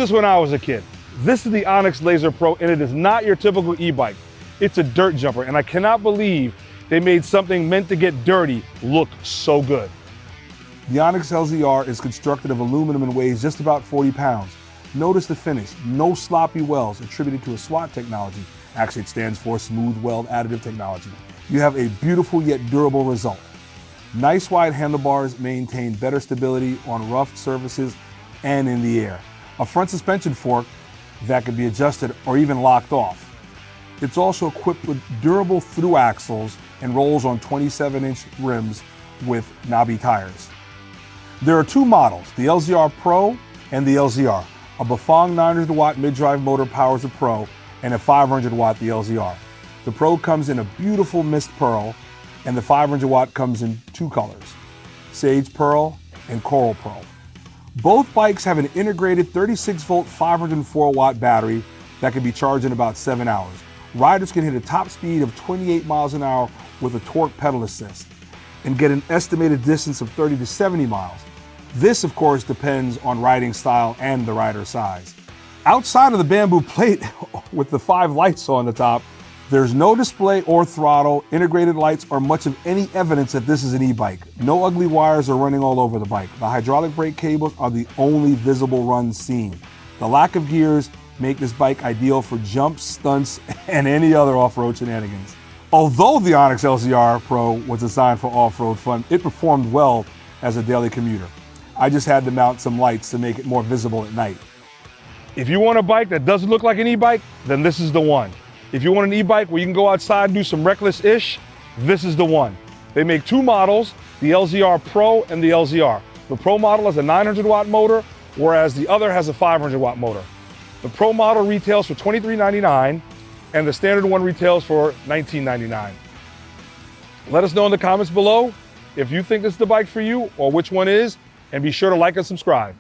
this when I was a kid. This is the Onyx LZR Pro, and it is not your typical e-bike. It's a dirt jumper, and I cannot believe they made something meant to get dirty look so good. The Onyx LZR is constructed of aluminum and weighs just about 40 pounds. Notice the finish, no sloppy welds attributed to a SWAT technology. Actually, it stands for Smooth Weld Additive Technology. You have a beautiful yet durable result. Nice wide handlebars maintain better stability on rough surfaces and in the air. A front suspension fork that can be adjusted or even locked off. It's also equipped with durable through axles and rolls on 27-inch rims with knobby tires. There are two models, the LZR Pro and the LZR. A Bafang 900-watt mid-drive motor powers the Pro, and a 500-watt the LZR. The Pro comes in a beautiful mist pearl, and the 500-watt comes in two colors, sage pearl and coral pearl. Both bikes have an integrated 36-volt 504-watt battery that can be charged in about 7 hours. Riders can hit a top speed of 28 miles an hour with a torque pedal assist and get an estimated distance of 30 to 70 miles. This, of course, depends on riding style and the rider size. Outside of the bamboo plate with the 5 lights on the top, there's no display or throttle, integrated lights, or much of any evidence that this is an e-bike. No ugly wires are running all over the bike. The hydraulic brake cables are the only visible runs seen. The lack of gears make this bike ideal for jumps, stunts, and any other off-road shenanigans. Although the Onyx LZR Pro was designed for off-road fun, it performed well as a daily commuter. I just had to mount some lights to make it more visible at night. If you want a bike that doesn't look like an e-bike, then this is the one. If you want an e-bike where you can go outside and do some reckless-ish, this is the one. They make two models, the LZR Pro and the LZR. The Pro model has a 900-watt motor, whereas the other has a 500-watt motor. The Pro model retails for $23.99, and the standard one retails for $19.99. Let us know in the comments below if you think this is the bike for you or which one is, and be sure to like and subscribe.